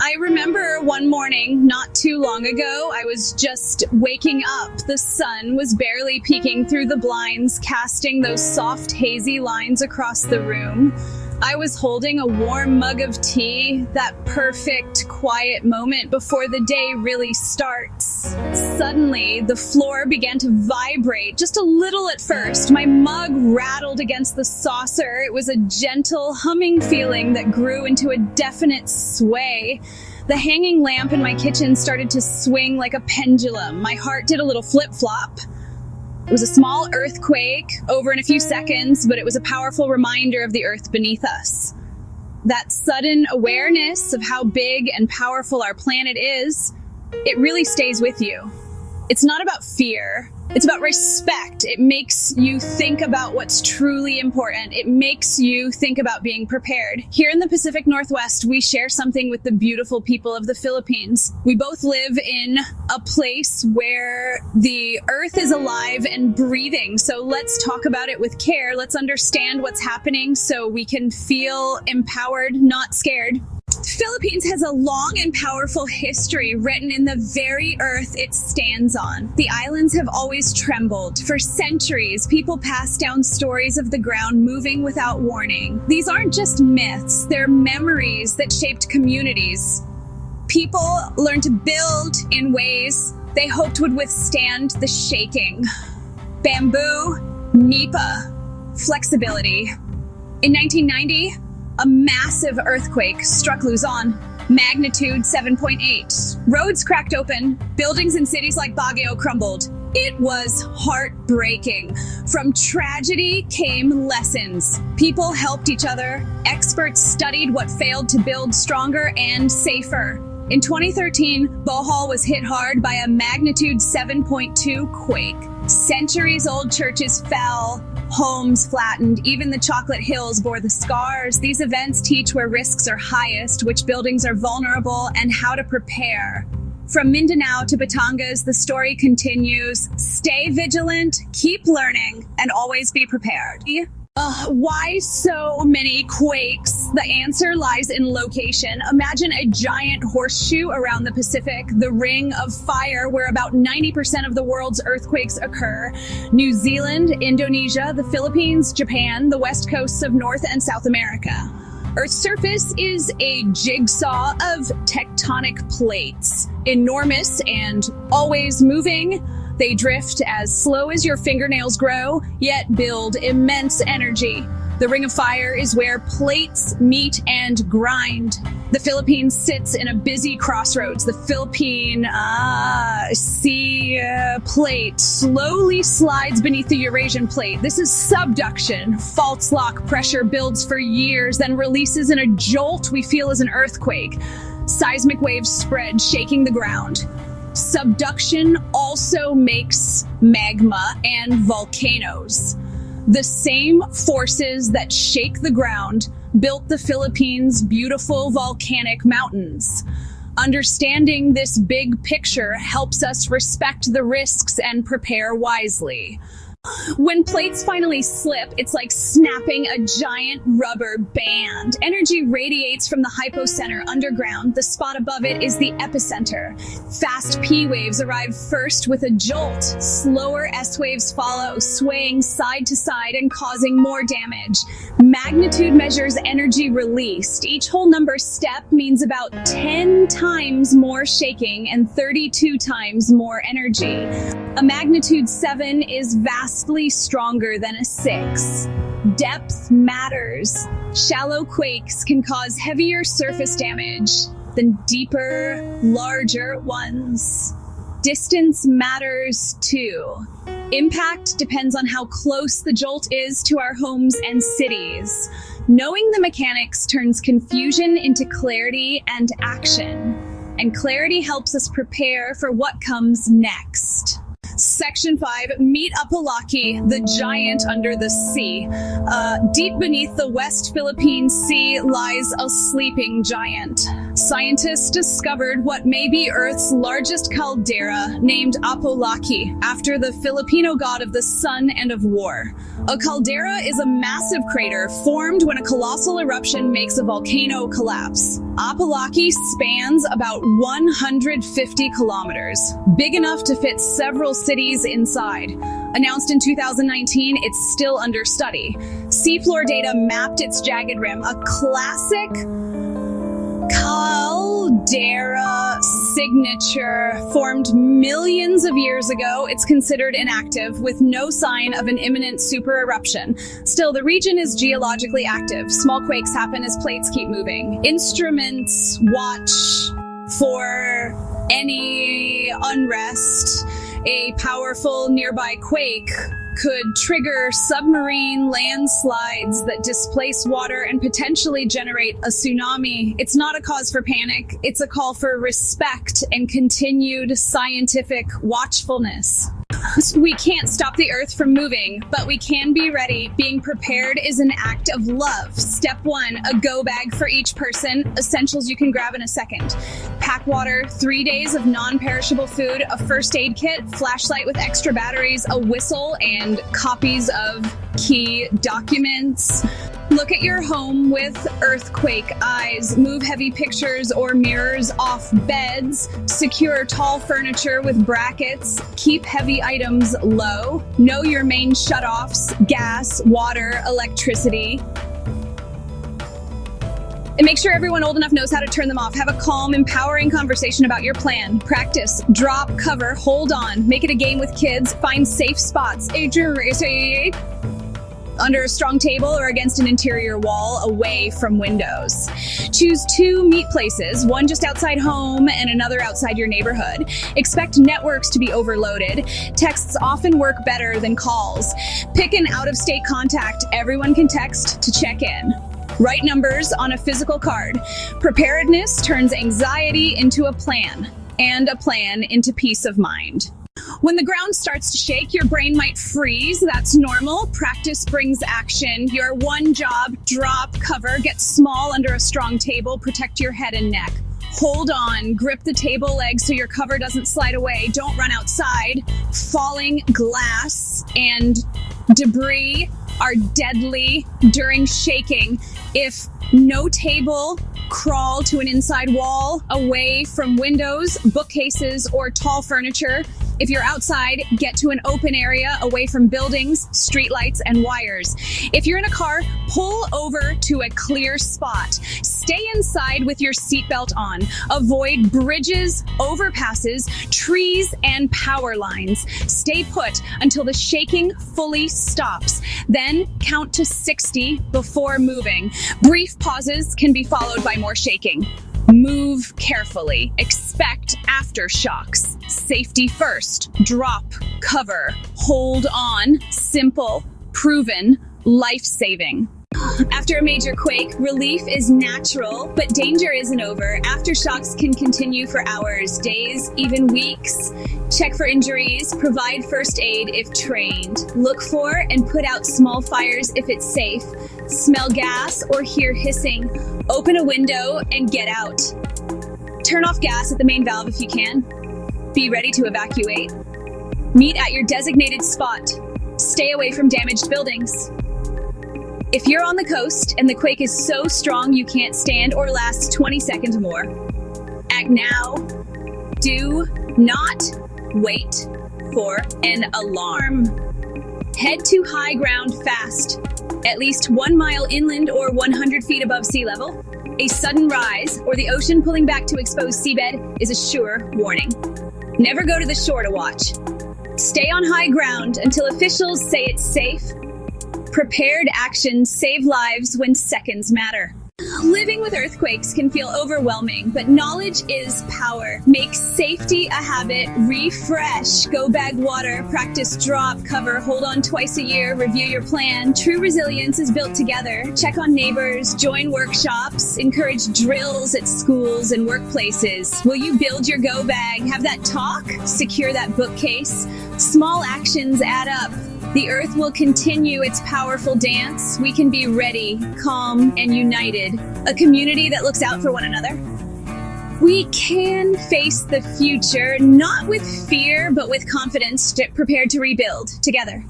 I remember one morning not too long ago, I was just waking up. The sun was barely peeking through the blinds, casting those soft, hazy lines across the room. I was holding a warm mug of tea, that perfect, quiet moment before the day really starts. Suddenly, the floor began to vibrate, just a little at first. My mug rattled against the saucer. It was a gentle, humming feeling that grew into a definite sway. The hanging lamp in my kitchen started to swing like a pendulum. My heart did a little flip-flop. It was a small earthquake, over in a few seconds, but it was a powerful reminder of the earth beneath us. That sudden awareness of how big and powerful our planet is, it really stays with you. It's not about fear. It's about respect. It makes you think about what's truly important. It makes you think about being prepared. Here in the Pacific Northwest, we share something with the beautiful people of the Philippines. We both live in a place where the earth is alive and breathing. So let's talk about it with care. Let's understand what's happening so we can feel empowered, not scared. Philippines has a long and powerful history written in the very earth it stands on. The islands have always trembled. For centuries, people passed down stories of the ground moving without warning. These aren't just myths, they're memories that shaped communities. People learned to build in ways they hoped would withstand the shaking. Bamboo, nipa, flexibility. In 1990, a massive earthquake struck Luzon, magnitude 7.8. Roads cracked open, buildings in cities like Baguio crumbled. It was heartbreaking. From tragedy came lessons. People helped each other. Experts studied what failed to build stronger and safer. In 2013, Bohol was hit hard by a magnitude 7.2 quake. Centuries-old churches fell, homes flattened, even the Chocolate Hills bore the scars. These events teach where risks are highest, which buildings are vulnerable, and how to prepare. From Mindanao to Batangas, the story continues. Stay vigilant, keep learning, and always be prepared. Why so many quakes? The answer lies in location. Imagine a giant horseshoe around the Pacific, the ring of fire where about 90% of the world's earthquakes occur. New Zealand, Indonesia, the Philippines, Japan, the west coasts of North and South America. Earth's surface is a jigsaw of tectonic plates, enormous and always moving. They drift as slow as your fingernails grow, yet build immense energy. The Ring of Fire is where plates meet and grind. The Philippines sits in a busy crossroads. The Philippine sea plate slowly slides beneath the Eurasian plate. This is subduction. Faults lock, pressure builds for years, then releases in a jolt we feel as an earthquake. Seismic waves spread, shaking the ground. Subduction also makes magma and volcanoes. The same forces that shake the ground built the Philippines' beautiful volcanic mountains. Understanding this big picture helps us respect the risks and prepare wisely. When plates finally slip, it's like snapping a giant rubber band. Energy radiates from the hypocenter underground. The spot above it is the epicenter. Fast P waves arrive first with a jolt. Slower S waves follow, swaying side to side and causing more damage. Magnitude measures energy released. Each whole number step means about 10 times more shaking and 32 times more energy. A magnitude 7 is vastly stronger than a 6. Depth matters. Shallow quakes can cause heavier surface damage than deeper, larger ones. Distance matters too. Impact depends on how close the jolt is to our homes and cities. Knowing the mechanics turns confusion into clarity and action. And clarity helps us prepare for what comes next. Section 5, meet Apalaki, the giant under the sea. Deep beneath the West Philippine Sea lies a sleeping giant. Scientists discovered what may be Earth's largest caldera, named Apolaki, after the Filipino god of the sun and of war. A caldera is a massive crater formed when a colossal eruption makes a volcano collapse. Apolaki spans about 150 kilometers, big enough to fit several cities inside. Announced in 2019, it's still under study. Seafloor data mapped its jagged rim, a classic caldera signature formed millions of years ago. It's considered inactive with no sign of an imminent super eruption. Still, the region is geologically active. Small quakes happen as plates keep moving. Instruments watch for any unrest. A powerful nearby quake could trigger submarine landslides that displace water and potentially generate a tsunami. It's not a cause for panic. It's a call for respect and continued scientific watchfulness. We can't stop the Earth from moving, but we can be ready. Being prepared is an act of love. Step 1, a go bag for each person. Essentials you can grab in a second. Pack water, 3 days of non-perishable food, a first aid kit, flashlight with extra batteries, a whistle, and copies of key documents. Look at your home with earthquake eyes. Move heavy pictures or mirrors off beds. Secure tall furniture with brackets. Keep heavy items low. Know your main shutoffs: gas, water, electricity. And make sure everyone old enough knows how to turn them off. Have a calm, empowering conversation about your plan. Practice, drop, cover, hold on. Make it a game with kids. Find safe spots. Under a strong table or against an interior wall, away from windows. Choose 2 meet places, one just outside home and another outside your neighborhood. Expect networks to be overloaded. Texts often work better than calls. Pick an out-of-state contact everyone can text to check in. Write numbers on a physical card. Preparedness turns anxiety into a plan, and a plan into peace of mind. When the ground starts to shake, your brain might freeze. That's normal. Practice brings action. Your one job: drop, cover, get small under a strong table, protect your head and neck. Hold on, grip the table leg so your cover doesn't slide away. Don't run outside. Falling glass and debris are deadly during shaking. If no table, crawl to an inside wall, away from windows, bookcases, or tall furniture. If you're outside, get to an open area away from buildings, streetlights, and wires. If you're in a car, pull over to a clear spot. Stay inside with your seatbelt on. Avoid bridges, overpasses, trees, and power lines. Stay put until the shaking fully stops. Then count to 60 before moving. Brief pauses can be followed by more shaking. Move carefully. Expect aftershocks. Safety first. Drop, cover, hold on. Simple, proven, life-saving. After a major quake, relief is natural, but danger isn't over. Aftershocks can continue for hours, days, even weeks. Check for injuries, provide first aid if trained. Look for and put out small fires if it's safe. Smell gas or hear hissing. Open a window and get out. Turn off gas at the main valve if you can. Be ready to evacuate. Meet at your designated spot. Stay away from damaged buildings. If you're on the coast and the quake is so strong you can't stand or last 20 seconds more, act now. Do not wait for an alarm. Head to high ground fast, at least 1 mile inland or 100 feet above sea level. A sudden rise or the ocean pulling back to expose seabed is a sure warning. Never go to the shore to watch. Stay on high ground until officials say it's safe. Prepared actions save lives when seconds matter. Living with earthquakes can feel overwhelming, but knowledge is power. Make safety a habit. Refresh. Go bag water. Practice drop, cover, hold on twice a year. Review your plan. True resilience is built together. Check on neighbors. Join workshops. Encourage drills at schools and workplaces. Will you build your go bag? Have that talk? Secure that bookcase? Small actions add up. The earth will continue its powerful dance. We can be ready, calm, and united. A community that looks out for one another. We can face the future, not with fear, but with confidence, prepared to rebuild together.